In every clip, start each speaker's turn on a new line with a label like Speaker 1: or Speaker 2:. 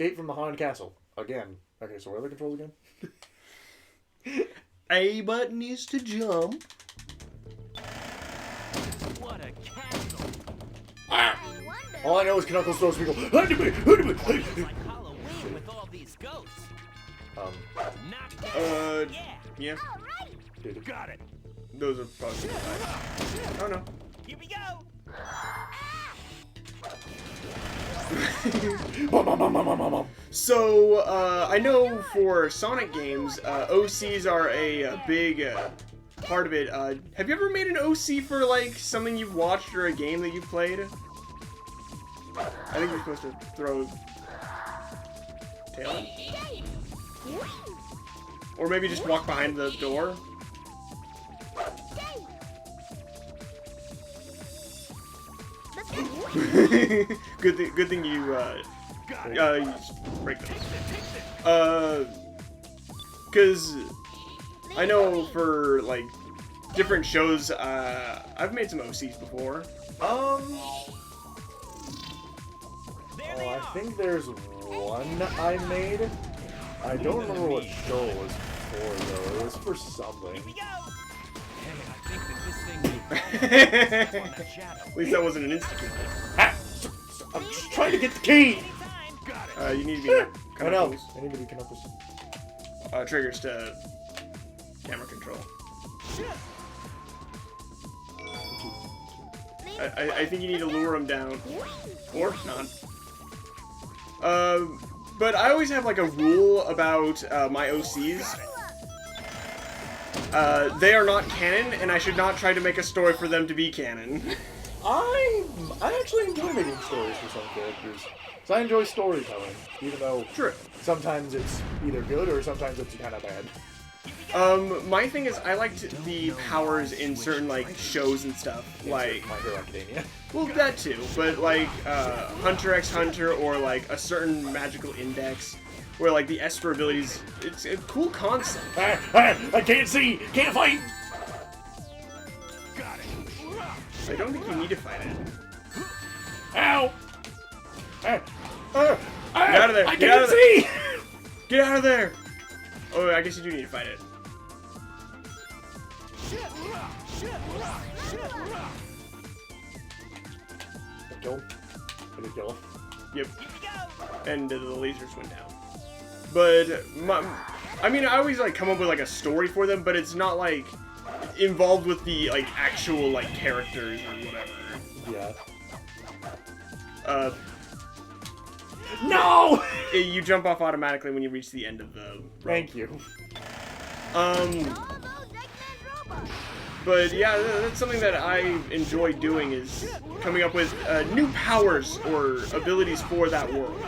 Speaker 1: Escape from the haunted castle. Again. Okay, so what are the controls again?
Speaker 2: A button is to jump.
Speaker 3: What a castle!
Speaker 1: Ah! All I know is Knuckles throws people.
Speaker 3: It's like Halloween with all these ghosts. Knock down.
Speaker 2: Yeah.
Speaker 3: Got it.
Speaker 2: Those are probably fine. Oh no.
Speaker 3: Here we go.
Speaker 2: So, I know for Sonic games, OCs are a big part of it. Have you ever made an OC for, like, something you've watched or a game that you've played? I think we're supposed to throw tail. Or maybe just walk behind the door. Good thing you break those. Cause I know for like different shows, I've made some OCs before.
Speaker 1: I think there's one I made. I don't remember what show it was for though. It was for something.
Speaker 2: At least that wasn't an instant.
Speaker 1: Ah! I'm just trying to get the key!
Speaker 2: You need to be
Speaker 1: Knuckles. I need to be Knuckles.
Speaker 2: Triggers to camera control. I think you need to lure him down. Or not. But I always have like a rule about my OCs. They are not canon, and I should not try to make a story for them to be canon.
Speaker 1: I actually enjoy making stories for some characters. So I enjoy storytelling, even though sometimes it's either good or sometimes it's kind of bad.
Speaker 2: My thing is I liked the powers in certain like shows and stuff, like
Speaker 1: My Hero Academia.
Speaker 2: Well, that too, but like Hunter x Hunter or like a certain magical index. Where, like, the Esper abilities, it's a cool concept.
Speaker 1: I can't see! Can't fight!
Speaker 3: Got it.
Speaker 2: I don't think you need to fight it.
Speaker 1: Ow!
Speaker 2: Get out of there!
Speaker 1: I
Speaker 2: Get out
Speaker 1: can't
Speaker 2: of
Speaker 1: see!
Speaker 2: there! Get out of there! Oh, I guess you do need to fight it.
Speaker 1: I did kill him.
Speaker 2: Yep. And the lasers went down. But, I mean, I always, like, come up with, like, a story for them, but it's not, like, involved with the, like, actual, like, characters or whatever.
Speaker 1: Yeah. No!
Speaker 2: You jump off automatically when you reach the end of the rope.
Speaker 1: Thank you.
Speaker 2: But, yeah, that's something that I enjoy doing is coming up with new powers or abilities for that world.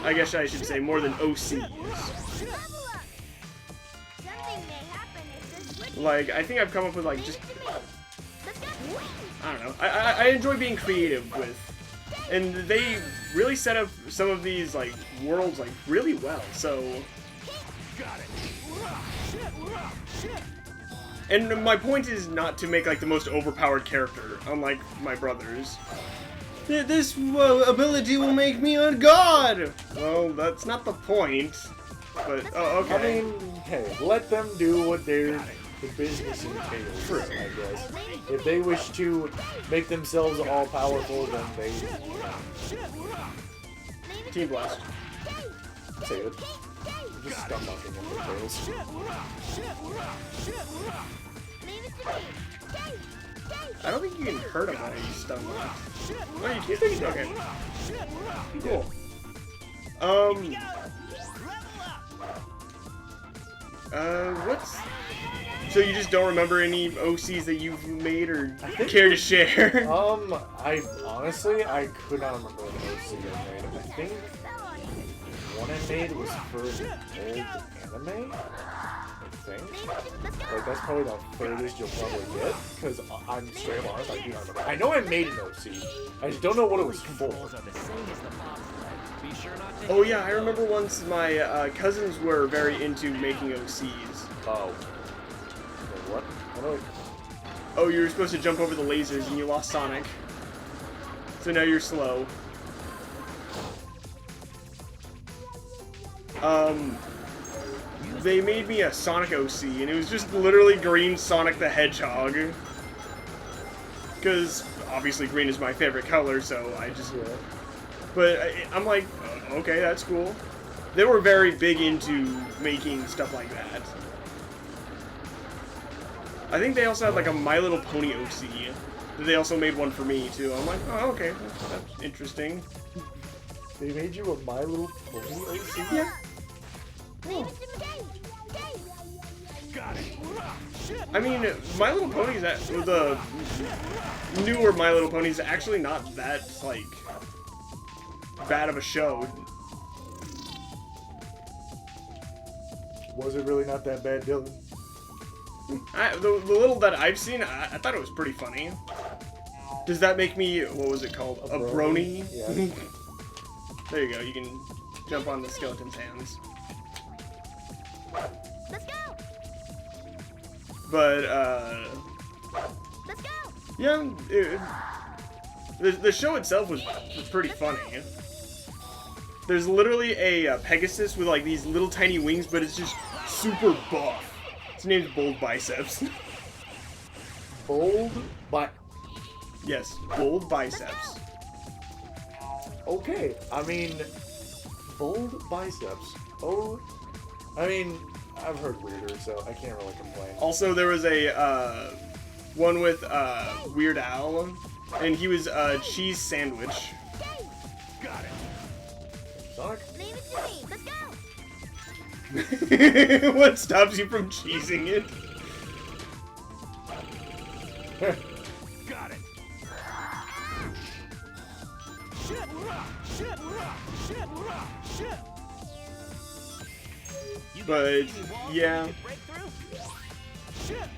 Speaker 2: I guess I should say more than OCs. Like, I think I've come up with, like, just... I don't know. I enjoy being creative with... And they really set up some of these, like, worlds, like, really well, so... And my point is not to make, like, the most overpowered character, unlike my brothers. This ability will make me a god! Well, that's not the point. But, oh, okay.
Speaker 1: I mean, hey, let them do what the business entails, I guess. If they wish to make themselves all-powerful, then they...
Speaker 2: Team Blast.
Speaker 1: Say it. I'm just stun-knocking them with tails.
Speaker 2: I don't think you can hurt him when you stun lock. No, you can't. Okay. Cool. What's... So you just don't remember any OCs that you've made or care to share?
Speaker 1: I honestly, I could not remember what OC I made. I think one I made was for an old anime. I think. Like, that's probably the furthest you'll probably get, because I'm straight up honest, I do not remember. I know I made an OC. I just don't know what it was for.
Speaker 2: Oh yeah, I remember once my cousins were very into making OCs.
Speaker 1: Oh. Wait, what? What
Speaker 2: Oh, you were supposed to jump over the lasers and you lost Sonic. So now you're slow. they made me a Sonic OC, and it was just literally green Sonic the Hedgehog. Because, obviously, green is my favorite color, so I just...
Speaker 1: Yeah.
Speaker 2: But I'm like, okay, that's cool. They were very big into making stuff like that. I think they also had, like, a My Little Pony OC. They also made one for me, too. I'm like, oh, okay, that's interesting.
Speaker 1: They made you a My Little Pony OC?
Speaker 2: Yeah.
Speaker 1: Oh.
Speaker 2: I mean, My Little Ponies, the newer My Little Ponies, actually not that, like, bad of a show.
Speaker 1: Was it really not that bad, Dylan?
Speaker 2: The little that I've seen, I thought it was pretty funny. Does that make me, what was it called? A brony?
Speaker 1: Yeah.
Speaker 2: There you go, you can jump on the skeleton's hands.
Speaker 4: Let's go.
Speaker 2: But,
Speaker 4: Let's go.
Speaker 2: yeah, the show itself was pretty funny. There's literally a Pegasus with like these little tiny wings, but it's just super buff. Its name's Bold Biceps.
Speaker 1: Bold, but
Speaker 2: Yes, Bold Biceps.
Speaker 1: okay. I mean, bold biceps. Oh, I mean, I've heard weirder, so I can't really complain.
Speaker 2: Also, there was a one with Weird Al, and he was a cheese sandwich.
Speaker 3: Got it.
Speaker 1: Sonic?
Speaker 4: Leave it to me. Let's go.
Speaker 2: What stops you from cheesing it?
Speaker 3: Got it. Shit, shit, shit, shit.
Speaker 2: But yeah,
Speaker 3: Breakthrough. Shit.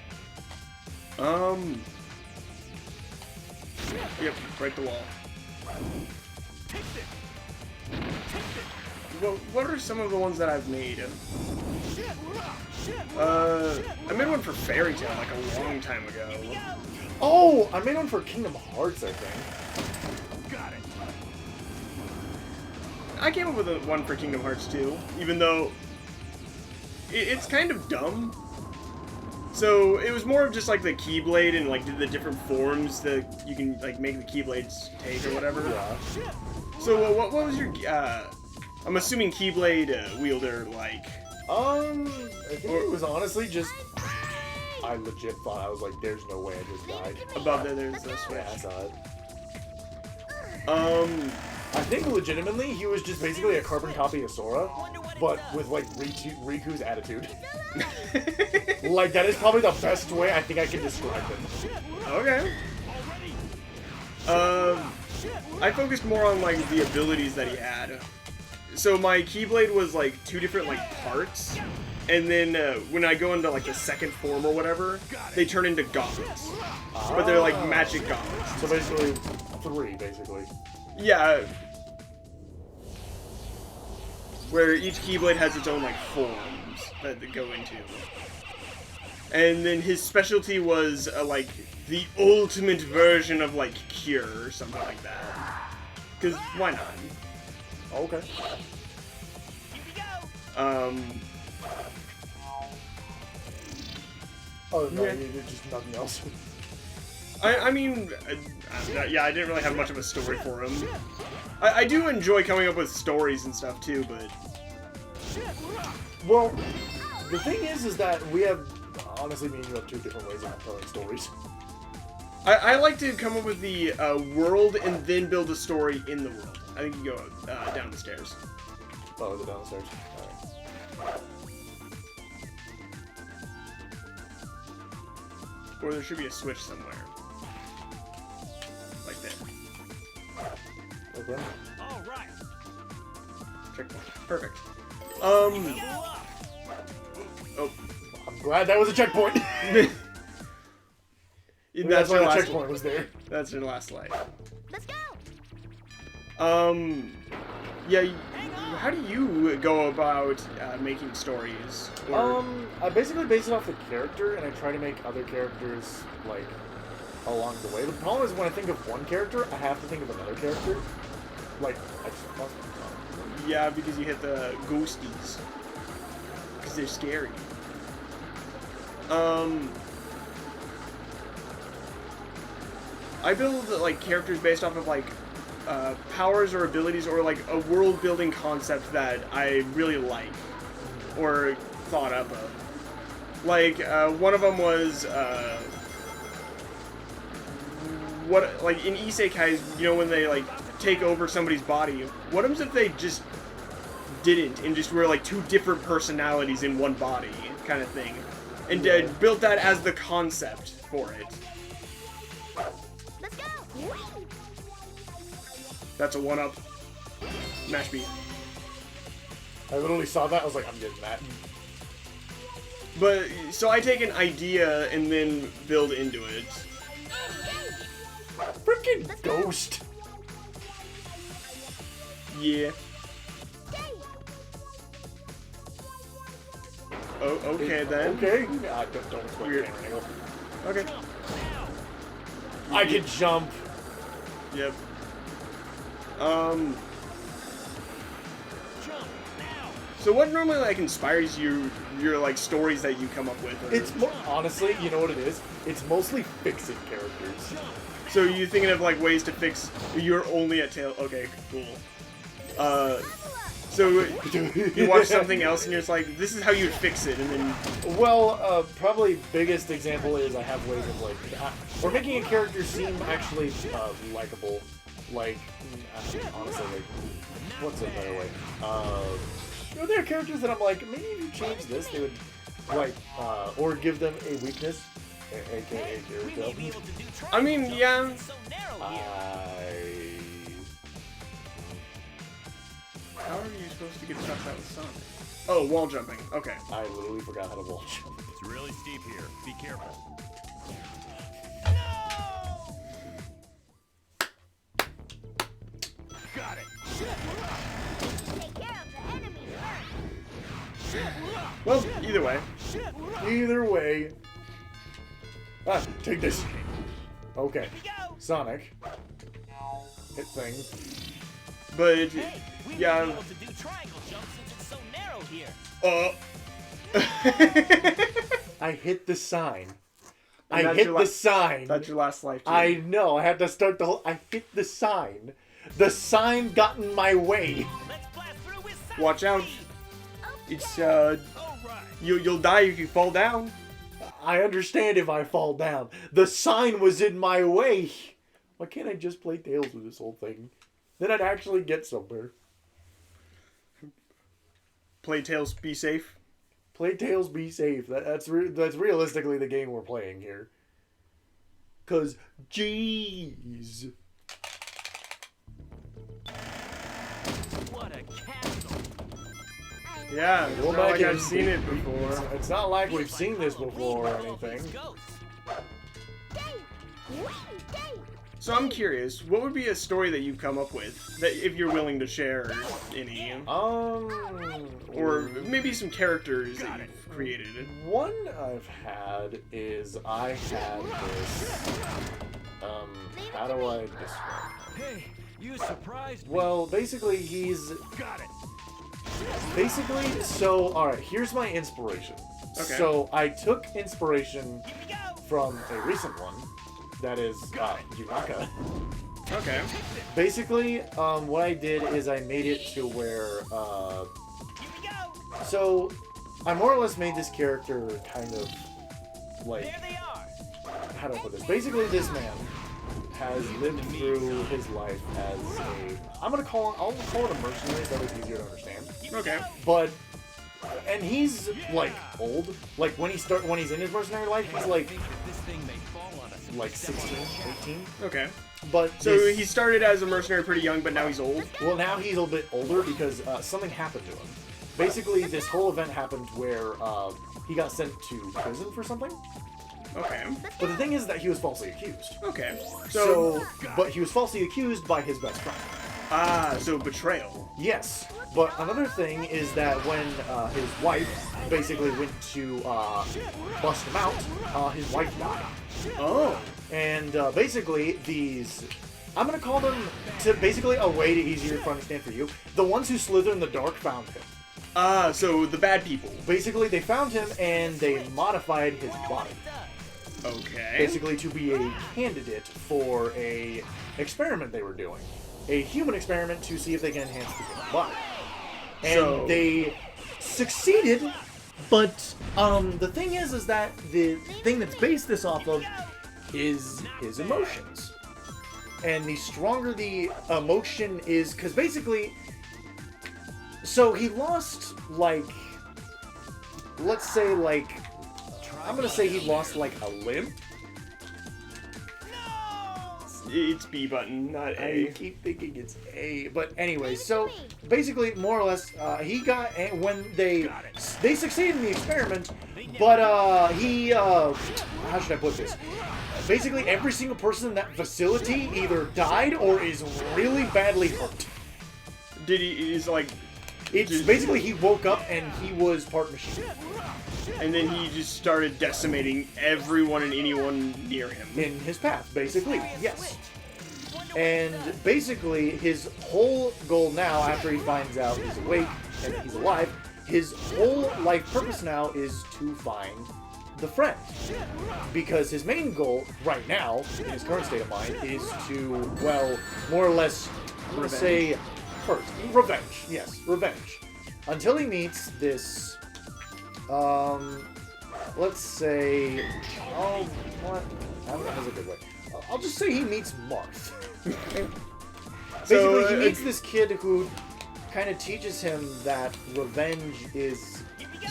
Speaker 2: Yep, break the wall.
Speaker 3: Take it.
Speaker 2: Well, what are some of the ones that I've made?
Speaker 3: Shit, shit.
Speaker 2: I made one for Fairy Tail like a long time ago.
Speaker 1: Oh, I made one for Kingdom Hearts, I think.
Speaker 3: Got it.
Speaker 2: I came up with one for Kingdom Hearts too, even though it's kind of dumb. So it was more of just like the Keyblade and like the different forms that you can like make the Keyblades take or whatever.
Speaker 1: Yeah.
Speaker 2: So what was your I'm assuming Keyblade wielder like?
Speaker 1: I think it was honestly just. I legit thought, I was like, there's no way I just died.
Speaker 2: Above there's the switch.
Speaker 1: Yeah, I saw it. I think legitimately he was just basically a carbon copy of Sora, but with like Riku's attitude. Like that is probably the best way I think I can describe him.
Speaker 2: Okay. I focused more on like the abilities that he had. So my Keyblade was like two different like parts, and then when I go into like the second form or whatever, they turn into gauntlets. But they're like magic gauntlets.
Speaker 1: So basically, three, basically.
Speaker 2: Yeah. Where each Keyblade has its own like forms that they go into. And then his specialty was like the ultimate version of like Cure or something like that. Cause why not?
Speaker 1: Okay. Oh no,
Speaker 2: Yeah.
Speaker 1: just nothing else.
Speaker 2: I mean, yeah, I didn't really have much of a story for him. I do enjoy coming up with stories and stuff too, but
Speaker 1: Well, the thing is that we have, honestly, me and you have two different ways of telling stories.
Speaker 2: I like to come up with the world and then build a story in the world. I think you go down the stairs.
Speaker 1: Oh, is it downstairs? Alright.
Speaker 2: Or there should be a switch somewhere. Like that.
Speaker 1: Okay.
Speaker 3: All right.
Speaker 2: Checkpoint. Perfect.
Speaker 3: Level up.
Speaker 2: Oh.
Speaker 1: I'm glad that was a checkpoint. That's why the checkpoint was there.
Speaker 2: That's your last life.
Speaker 4: Let's go.
Speaker 2: Yeah, how do you go about making stories? Or...
Speaker 1: I basically base it off the character, and I try to make other characters, like, along the way. The problem is when I think of one character, I have to think of another character. Like, I just lost my
Speaker 2: Yeah, because you hit the ghosties. Because they're scary. I build like characters based off of like powers or abilities or like a world building concept that I really like or thought up of. Like one of them was what like in isekais, you know, when they like take over somebody's body. What happens if they just didn't and just were like two different personalities in one body kind of thing, and built that as the concept for it.
Speaker 4: Let's go.
Speaker 2: That's a one-up. Match beat.
Speaker 1: I literally saw that. I was like, I'm getting that.
Speaker 2: But so I take an idea and then build into it.
Speaker 1: Freaking ghost.
Speaker 2: Yeah. Oh, okay then.
Speaker 1: Okay. Don't explain
Speaker 2: Weird.
Speaker 1: camera angle.
Speaker 2: Okay.
Speaker 1: I can jump.
Speaker 2: Yep. So what normally like inspires your like stories that you come up with? Or...
Speaker 1: It's honestly, you know what it is? It's mostly fixing characters.
Speaker 2: So you thinking of like ways to fix? You're only at tail. Okay, cool. So you watch something else and you're just like, this is how you'd fix it, and then.
Speaker 1: Well, probably biggest example is I have ways of like, or making a character seem actually likable. Like, honestly, like, what's a better way? You know, there are characters that I'm like, maybe if you change this, they would, like, or give them a weakness, aka character.
Speaker 2: I mean, yeah. How are you supposed to get touched out with Sonic? Oh, wall jumping. Okay.
Speaker 1: I literally forgot how to wall jump.
Speaker 3: It's really steep here. Be careful. Got it.
Speaker 4: Take care of the enemy first.
Speaker 2: Well, either way.
Speaker 1: Either way. Ah, take this. Okay. Sonic. Hit thing.
Speaker 2: But,
Speaker 3: We
Speaker 2: yeah.
Speaker 3: won't be able to do triangle jumps since it's so narrow here.
Speaker 1: I hit the sign.
Speaker 2: And
Speaker 1: I
Speaker 2: that's
Speaker 1: hit
Speaker 2: your
Speaker 1: the sign.
Speaker 2: That's your last life, too.
Speaker 1: I know. I had to start the whole. I hit the sign. The sign got in my way.
Speaker 3: Let's blast through with side
Speaker 2: Watch out.
Speaker 3: speed.
Speaker 2: It's,
Speaker 3: All right.
Speaker 2: you'll die if you fall down.
Speaker 1: I understand if I fall down. The sign was in my way. Why can't I just play Tails with this whole thing? Then I'd actually get somewhere.
Speaker 2: Play Tails, be safe.
Speaker 1: Play Tails, be safe. That's realistically the game we're playing here. Cause, jeez.
Speaker 3: What a castle.
Speaker 2: Yeah, it's
Speaker 1: Well,
Speaker 2: not like
Speaker 1: back
Speaker 2: I've
Speaker 1: in-
Speaker 2: seen it before.
Speaker 1: It's not like we've seen this before or anything.
Speaker 2: So I'm curious, what would be a story that you've come up with, that if you're willing to share any? Or maybe some characters that you've created.
Speaker 1: One I've had is I had this. How do I describe?
Speaker 3: Hey, you surprised me.
Speaker 1: Well, basically he's
Speaker 3: Got it.
Speaker 1: so alright, here's my inspiration.
Speaker 2: Okay.
Speaker 1: So I took inspiration from a recent one that is Yunaka.
Speaker 2: Okay.
Speaker 1: Basically, what I did is I made it to where so I more or less made this character kind of like,
Speaker 3: There they are.
Speaker 1: how do I put this? Basically, this man has lived through his life as I'll call it a mercenary, so it's easier to understand.
Speaker 2: Okay.
Speaker 1: But, and he's like old. Like when he's in his mercenary life, he's like
Speaker 3: This thing may fall on us.
Speaker 1: 16, 18.
Speaker 2: Okay.
Speaker 1: But
Speaker 2: So he started as a mercenary pretty young, but now he's old.
Speaker 1: well, now he's a little bit older because something happened to him. Basically, this whole event happened where he got sent to prison for something.
Speaker 2: Okay.
Speaker 1: But the thing is that he was falsely accused.
Speaker 2: Okay.
Speaker 1: But he was falsely accused by his best friend.
Speaker 2: So betrayal.
Speaker 1: Yes. But another thing is that when his wife basically went to bust him out, his wife died.
Speaker 2: Oh.
Speaker 1: And basically, these I'm gonna call them, to basically a way to easier to understand for you, the ones who slither in the dark found him.
Speaker 2: Ah, so the bad people.
Speaker 1: Basically, they found him and they modified his body.
Speaker 2: Okay.
Speaker 1: Basically to be a candidate for a experiment they were doing. A human experiment to see if they can enhance the human body. And they succeeded, but the thing is that the thing that's based this off of is his emotions. And the stronger the emotion is, because basically, so he lost, like, let's say, like, I'm gonna say he lost, like, a limb.
Speaker 2: It's B button, not A.
Speaker 1: I keep thinking it's A, but anyway, so basically, more or less, he got, when they succeeded in the experiment, but how should I put this? Basically, every single person in that facility either died or is really badly hurt. It's basically he woke up and he was part machine.
Speaker 2: And then he just started decimating everyone and anyone near him.
Speaker 1: In his path, basically, yes. And basically, his whole goal now, after he finds out he's awake and he's alive, his whole life purpose now is to find the friend. Because his main goal, right now, in his current state of mind, is to, well, more or less, I'm going to say, hurt. Revenge. Yes, revenge. Until he meets this, let's say, oh, what? I don't know if that's a good way. I'll just say he meets Marth. Basically, he meets this kid who kind of teaches him that revenge is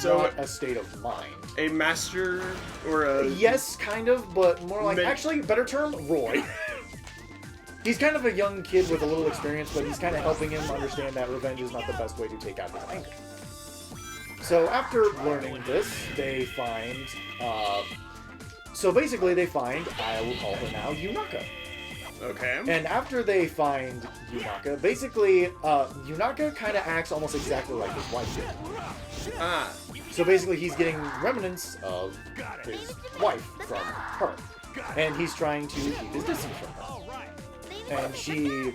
Speaker 1: not a state of mind.
Speaker 2: A master or a...
Speaker 1: Yes, kind of, but more like, actually, better term, Roy. He's kind of a young kid with a little experience, but he's kind of helping him understand that revenge is not the best way to take out his anger. So after learning this, they find, so basically they find, I will call her now, Yunaka.
Speaker 2: Okay.
Speaker 1: And after they find Yunaka, basically, Yunaka kind of acts almost exactly like his wife did.
Speaker 2: Ah.
Speaker 1: So basically he's getting remnants of his wife from her. And he's trying to keep his distance from her. And she...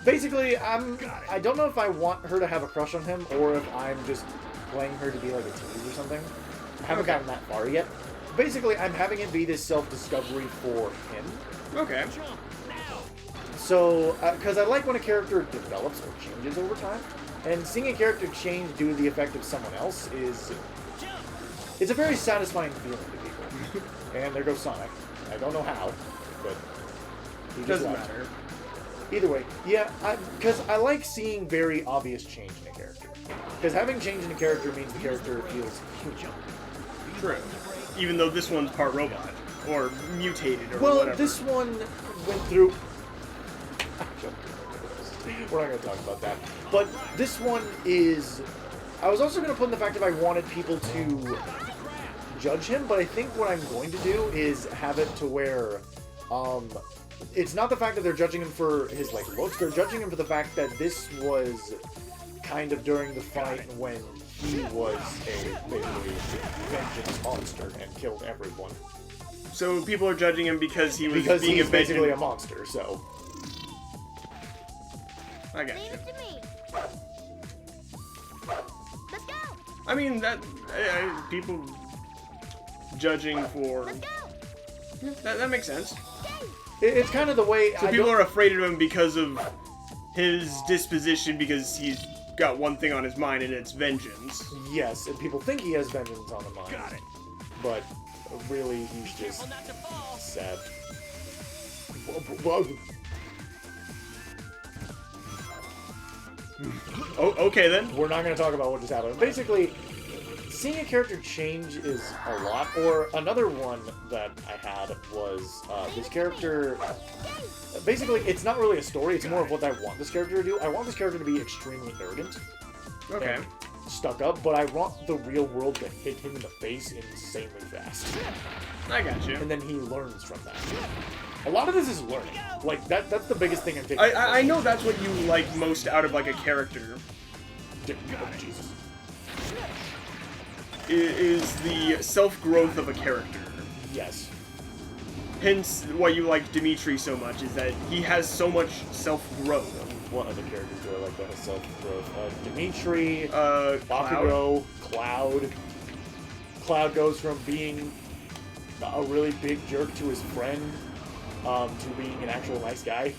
Speaker 1: Basically, I don't know if I want her to have a crush on him, or if I'm just playing her to be like a tease or something. I haven't gotten that far yet. Basically, I'm having it be this self-discovery for him.
Speaker 2: Okay.
Speaker 1: So, because I like when a character develops or changes over time, and seeing a character change due to the effect of someone else is... It's a very satisfying feeling to people. And there goes Sonic. I don't know how, but... He
Speaker 2: doesn't matter.
Speaker 1: Either way, yeah, because I like seeing very obvious change in a character. Because having change in a character means the character feels human.
Speaker 2: True. Even though this one's part robot. Or mutated, or
Speaker 1: well,
Speaker 2: whatever.
Speaker 1: this one went through... We're not going to talk about that. But this one is... I was also going to put in the fact that I wanted people to judge him, but I think what I'm going to do is have it to where... it's not the fact that they're judging him for his, like, looks. They're judging him for the fact that this was kind of during the fight when he was a, basically, vengeance monster and killed everyone.
Speaker 2: So people are judging him because he was
Speaker 1: because
Speaker 2: being
Speaker 1: he's
Speaker 2: a
Speaker 1: basically a monster, so...
Speaker 2: I got you.
Speaker 4: Leave it to me. Let's go.
Speaker 2: I mean, that... people judging for...
Speaker 4: Let's go.
Speaker 2: Yeah, that makes sense.
Speaker 1: It's kind of the way...
Speaker 2: So people are afraid of him because of his disposition, because he's got one thing on his mind, and it's vengeance.
Speaker 1: Yes, and people think he has vengeance on the mind.
Speaker 3: Got it.
Speaker 1: But really, he's just
Speaker 3: Not to fall.
Speaker 1: sad.
Speaker 2: Oh, okay then.
Speaker 1: We're not going to talk about what just happened. Basically, seeing a character change is a lot. Or another one that I had was this character... Basically, it's not really a story. It's more of what I want this character to do. I want this character to be extremely arrogant.
Speaker 2: Okay.
Speaker 1: And stuck up, but I want the real world to hit him in the face insanely fast.
Speaker 2: I got you.
Speaker 1: And then he learns from that. A lot of this is learning. Like, that's the biggest thing I'm taking.
Speaker 2: I know that's what you like most out of, like, a character.
Speaker 1: Oh, Jesus.
Speaker 2: Is the self-growth of a character.
Speaker 1: Yes.
Speaker 2: hence why you like Dimitri so much, is that he has so much self-growth.
Speaker 1: What other characters do I like that have self-growth? Dimitri,
Speaker 2: Cloud.
Speaker 1: Bakugo, Cloud. Cloud goes from being a really big jerk to his friend to being an actual nice guy.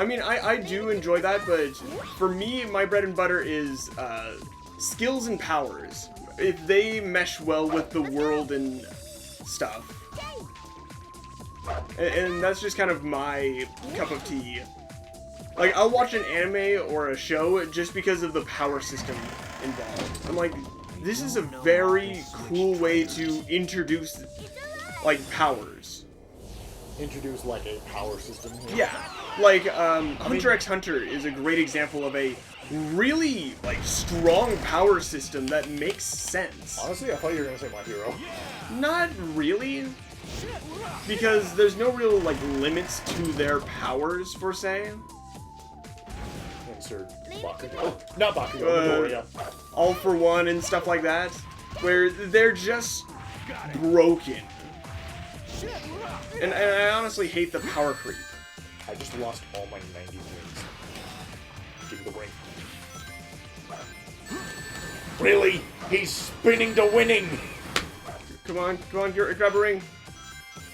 Speaker 2: I mean, I do enjoy that, but for me, my bread and butter is skills and powers. If they mesh well with the world and stuff. And that's just kind of my cup of tea. Like, I'll watch an anime or a show just because of the power system involved. I'm like, this is a very cool way to introduce, like, powers.
Speaker 1: Introduce, like, a power system here.
Speaker 2: Yeah. Like, Hunter x Hunter is a great example of a really, like, strong power system that makes sense.
Speaker 1: Honestly, I thought you were gonna say My Hero.
Speaker 2: Not really. Because there's no real, like, limits to their powers, per se.
Speaker 1: Insert Bakugo. Oh, not Bakugo, Midoriya.
Speaker 2: All for One and stuff like that. Where they're just broken. And I honestly hate the power creep.
Speaker 1: I just lost all my 90 wins. Give me the ring. Really? He's spinning to winning!
Speaker 2: Come on, grab a ring.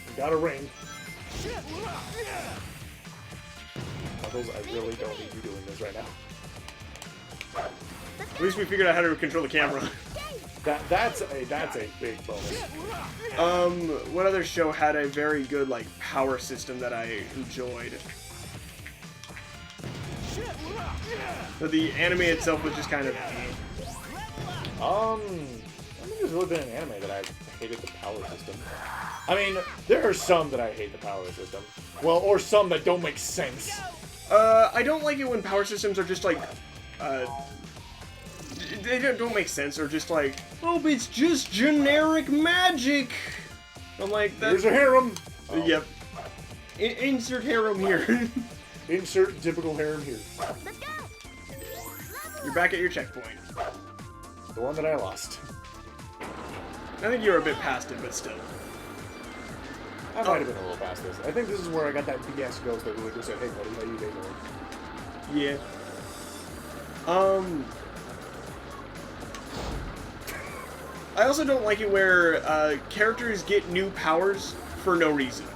Speaker 1: We got a ring. Knuckles, I really don't need you doing this right now.
Speaker 2: At least we figured out how to control the camera.
Speaker 1: That's a big bonus.
Speaker 2: What other show had a very good, like, power system that I enjoyed? But the anime itself was just kind of...
Speaker 1: I don't think there's really been an anime that I hated the power system. I mean, there are some that I hate the power system. Well, or some that don't make sense.
Speaker 2: I don't like it when power systems are just like, they don't make sense, or just like, oh, but it's just generic magic. I'm like, that's...
Speaker 1: Here's a harem.
Speaker 2: Yep. Insert harem here.
Speaker 1: Insert typical harem here.
Speaker 2: You're back at your checkpoint.
Speaker 1: The one that I lost.
Speaker 2: I think you were a bit past it, but still.
Speaker 1: I might have been a little past this. I think this is where I got that BS ghost that really just said, hey buddy, how you doing?
Speaker 2: Yeah. I also don't like it where characters get new powers for no reason.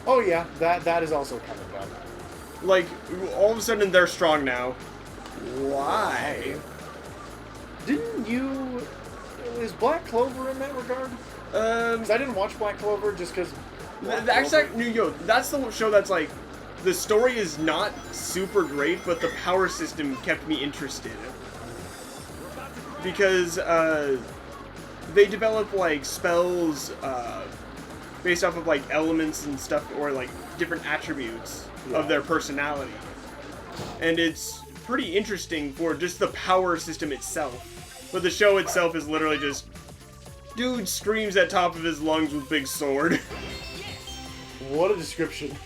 Speaker 1: Oh yeah, that is also kind of dumb.
Speaker 2: Like, all of a sudden they're strong now. Why?
Speaker 1: Didn't you... Is Black Clover in that regard? Because I didn't watch Black Clover just because...
Speaker 2: That's the show that's like, the story is not super great, but the power system kept me interested. Because, they develop, like, spells, based off of, like, elements and stuff, or, like, different attributes of their personality. And it's pretty interesting for just the power system itself. But the show itself is literally just, dude screams at top of his lungs with big sword.
Speaker 1: What a description.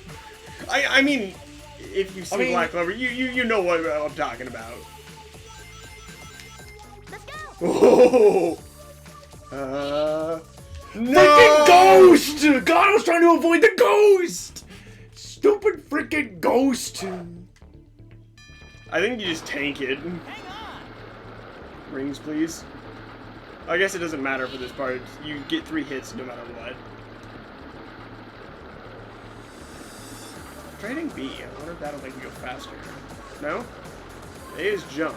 Speaker 2: I mean, if you've seen Black Clover, you know what I'm talking about.
Speaker 4: Let's go.
Speaker 2: Oh! No!
Speaker 1: Freaking ghost! God, I was trying to avoid the ghost! Stupid freaking ghost!
Speaker 2: I think you just tank it.
Speaker 3: Hang on!
Speaker 2: Rings, please. I guess it doesn't matter for this part. You get 3 hits no matter what. Try hitting B. I wonder if that'll make you go faster. No? A is jump.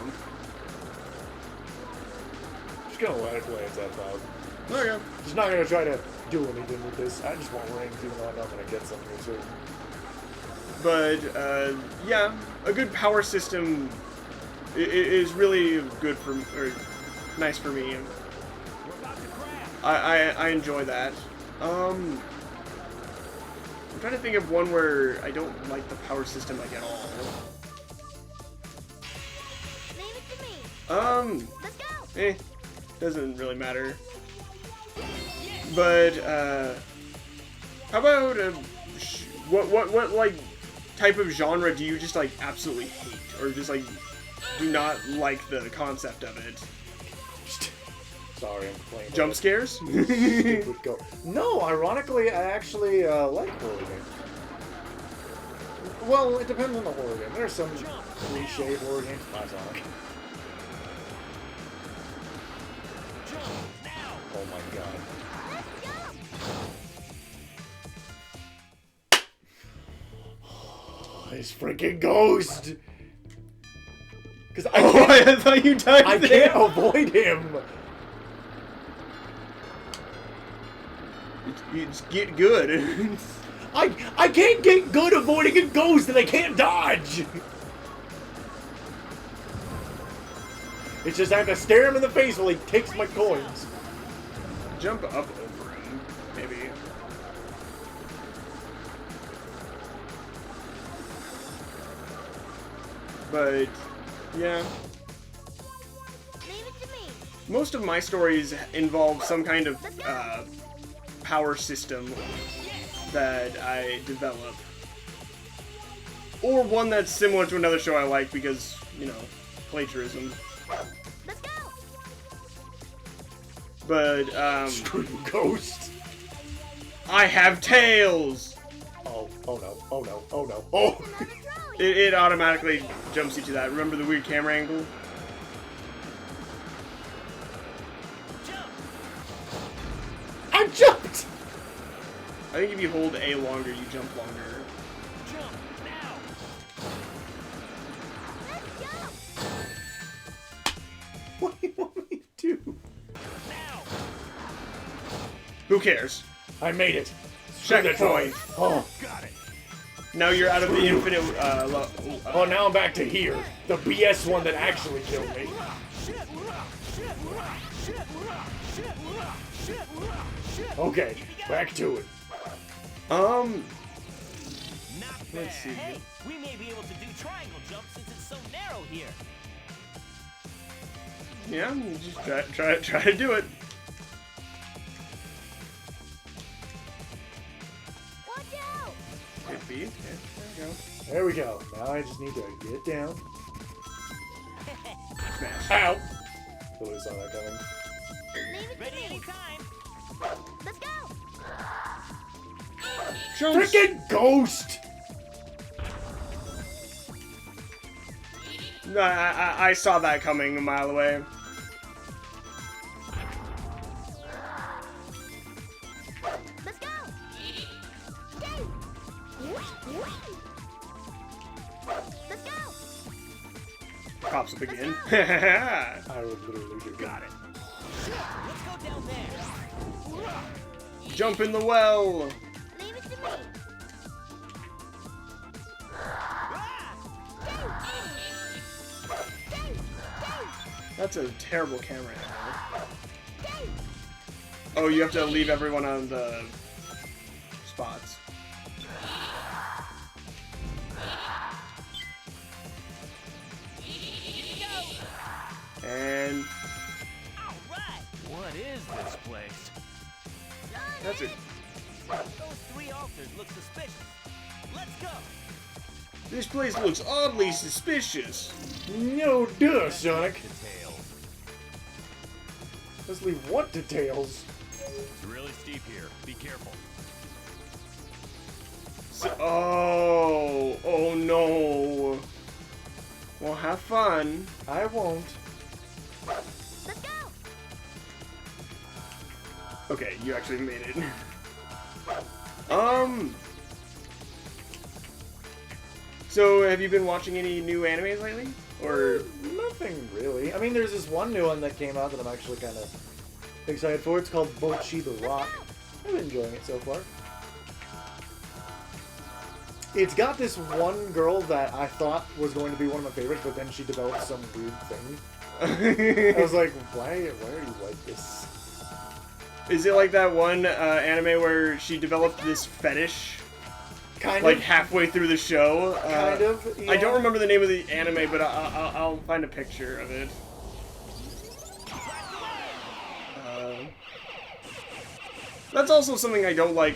Speaker 1: Just gonna let it play its that loud.
Speaker 2: There you go.
Speaker 1: Just not gonna try to do anything with this. I just want rings, even though I'm not gonna get something soon.
Speaker 2: But, yeah, a good power system is really good for, or nice for me. I enjoy that. I'm trying to think of one where I don't like the power system, like, at all.
Speaker 4: Leave it to me. Let's go.
Speaker 2: Doesn't really matter. But, how about, what, like, type of genre do you just, like, absolutely hate? Or just, like, do not like the concept of it.
Speaker 1: Sorry, I'm playing.
Speaker 2: Jump scares?
Speaker 1: Stupid go. No, ironically, I actually like horror games. Well, it depends on the horror game. There are some cliche horror games. Sonic. Oh my god. This freaking ghost! Because
Speaker 2: I thought you died
Speaker 1: I
Speaker 2: there.
Speaker 1: can't avoid him!
Speaker 2: You just get good.
Speaker 1: I can't get good avoiding a ghost and I can't dodge! It's just I have to stare him in the face while he takes my coins.
Speaker 2: Jump up over him, maybe. But, yeah.
Speaker 4: Leave it to me.
Speaker 2: Most of my stories involve some kind of power system that I develop. Or one that's similar to another show I like because, you know, plagiarism.
Speaker 4: Let's go.
Speaker 2: But,
Speaker 1: Screw you, ghost!
Speaker 2: I have tails!
Speaker 1: Oh no, oh no, oh no, oh!
Speaker 4: Another trolley.
Speaker 2: It automatically jumps you to that. Remember the weird camera angle?
Speaker 1: I jumped!
Speaker 2: I think if you hold A longer, you jump longer.
Speaker 3: Jump now.
Speaker 4: Let's go.
Speaker 1: What do you want me to do?
Speaker 3: Now.
Speaker 2: Who cares?
Speaker 1: I made it.
Speaker 2: Checkpoint.
Speaker 1: Oh,
Speaker 3: Got it.
Speaker 2: Now you're out of the infinite.
Speaker 1: oh, now I'm back to here. The BS one that actually killed me. Okay, back to it.
Speaker 3: Not bad.
Speaker 2: Let's see.
Speaker 3: Hey, we may be able to do triangle jumps since it's so narrow here.
Speaker 2: Yeah, you just try to do it.
Speaker 4: Watch out.
Speaker 2: Hit B. Okay,
Speaker 1: There we go. Now I just need to get down.
Speaker 2: there you go. Smash.
Speaker 1: Ow! Totally saw that coming.
Speaker 4: Leave it
Speaker 3: Ready
Speaker 4: to me.
Speaker 3: anytime.
Speaker 4: Let's go.
Speaker 2: Jumps.
Speaker 1: Freaking ghost!
Speaker 2: No, I saw that coming a mile away.
Speaker 4: Let's go. Let's go.
Speaker 2: Pops up again.
Speaker 1: I would literally do
Speaker 3: Got it. Let's go down there.
Speaker 2: Jump in the well.
Speaker 4: Leave it to me.
Speaker 2: That's a terrible camera angle. Oh, you have to leave everyone on the spots. And
Speaker 3: All right. What is this place?
Speaker 2: that's it.
Speaker 3: Those three altars look suspicious. Let's go.
Speaker 2: This place looks oddly suspicious.
Speaker 1: No duh, Sonic.
Speaker 3: Details.
Speaker 1: Let's leave what details?
Speaker 3: It's really steep here. Be careful.
Speaker 2: Oh no. Well, have fun.
Speaker 1: I won't.
Speaker 4: Let's go.
Speaker 2: Okay, you actually made it. So, have you been watching any new animes lately? Or
Speaker 1: Nothing really. I mean, there's this one new one that came out that I'm actually kind of excited for. It's called Bocchi the Rock. I've been enjoying it so far. It's got this one girl that I thought was going to be one of my favorites, but then she developed some weird thing. I was like, why are you like this?
Speaker 2: is it like that one anime where she developed this fetish?
Speaker 1: Kind
Speaker 2: Like
Speaker 1: of.
Speaker 2: halfway through the show?
Speaker 1: Kind of. Yeah.
Speaker 2: I don't remember the name of the anime, but I'll find a picture of it. That's also something I don't like.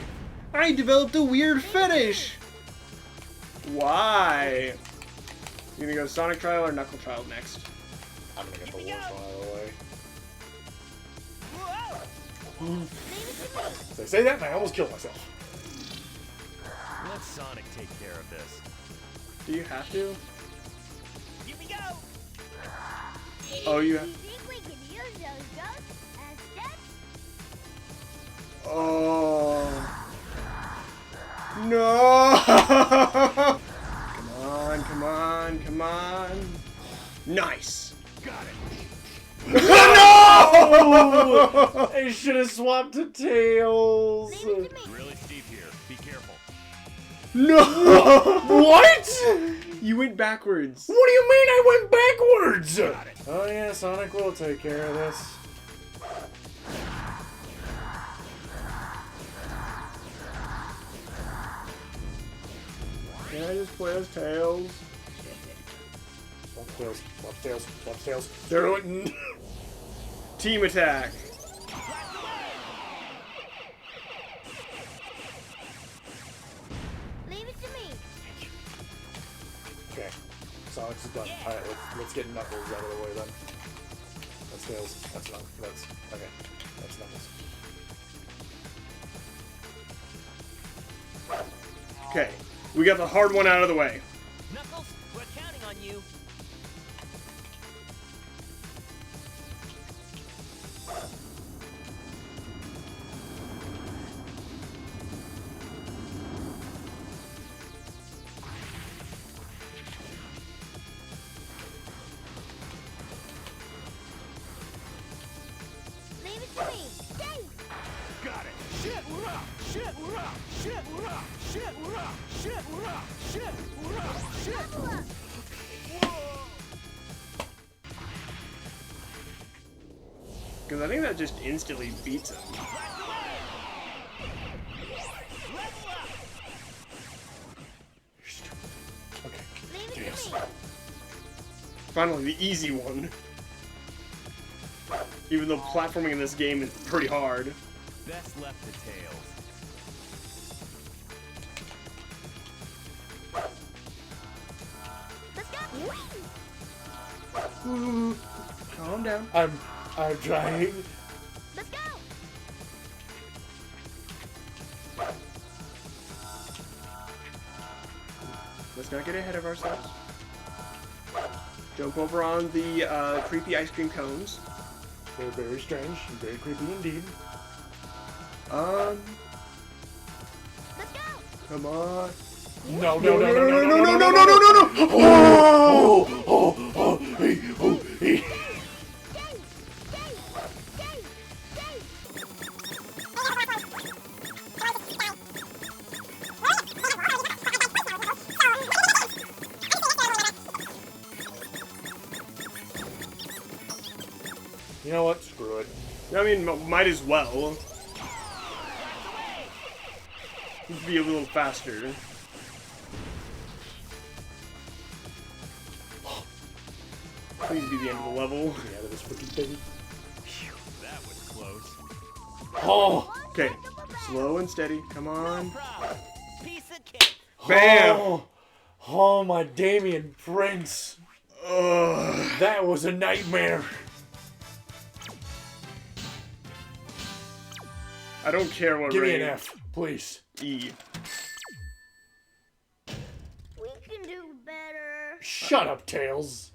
Speaker 2: I developed a weird fetish! Why? You gonna go Sonic Trial or Knuckle Trial next?
Speaker 1: I'm gonna get the worst one out of the way. So I say that and I almost killed myself.
Speaker 3: Let Sonic take care of this.
Speaker 2: Do you have to?
Speaker 3: Here we go.
Speaker 2: Oh, you
Speaker 4: Do
Speaker 2: have.
Speaker 4: you think we can use those ghosts as steps?
Speaker 2: Oh. No! Come on, come on, come on. Nice.
Speaker 3: Got it.
Speaker 2: No!
Speaker 1: I should have swapped to Tails.
Speaker 4: Leave it to me.
Speaker 3: Really steep here. Be careful.
Speaker 2: No!
Speaker 1: What?
Speaker 2: You went backwards.
Speaker 1: What do you mean I went backwards?
Speaker 3: Got it.
Speaker 1: Oh yeah, Sonic will take care of this.
Speaker 2: Can I just play as Tails?
Speaker 1: Swap Tails, swap Tails, swap Tails. They're it.
Speaker 2: Team attack.
Speaker 4: Leave it to me.
Speaker 1: Okay, Sonic's is done. Alright, let's get Knuckles out of the way then. That's Tails. That's Knuckles. That's okay. That's Knuckles.
Speaker 2: Okay, we got the hard one out of the way.
Speaker 3: Knuckles, we're counting on you.
Speaker 4: Leave it to me. Stay.
Speaker 3: Got it. Shit, we're up. Shit, we're up. Shit, we're up. Shit, we're up. Shit, we're up. Shit, we're up. Shit.
Speaker 4: Level up.
Speaker 2: Because I think that just instantly beats him.
Speaker 1: Okay.
Speaker 4: Leave it
Speaker 1: Tails.
Speaker 4: to me.
Speaker 2: Finally, the easy one. Even though platforming in this game is pretty hard.
Speaker 3: Best left to Tails.
Speaker 4: Let's go.
Speaker 2: Ooh, calm down.
Speaker 1: I'm trying.
Speaker 4: Let's go.
Speaker 2: Let's not get ahead of ourselves. Jump over on the creepy ice cream cones.
Speaker 1: They're very strange and very creepy indeed.
Speaker 2: Um,
Speaker 4: Let's go.
Speaker 2: come on.
Speaker 1: No,
Speaker 2: No, no, no, no, no, no, no, no, no, no, no!
Speaker 1: Oh, hey, oh, hey.
Speaker 4: Stay. Stay. Stay. Stay.
Speaker 1: You know what? Screw it.
Speaker 2: I mean, might as well. Be a little faster. Please be the end of the level.
Speaker 1: Get out of this freaking thing.
Speaker 3: That was close.
Speaker 1: Oh!
Speaker 2: Okay, slow and steady. Come on.
Speaker 3: Problem. Piece of cake.
Speaker 2: Bam!
Speaker 1: Oh, my Damien Prince.
Speaker 2: Ugh.
Speaker 1: That was a nightmare.
Speaker 2: I don't care what
Speaker 1: Give me
Speaker 2: rank.
Speaker 1: an F, please.
Speaker 2: E.
Speaker 4: We can do better.
Speaker 1: Shut up, Tails.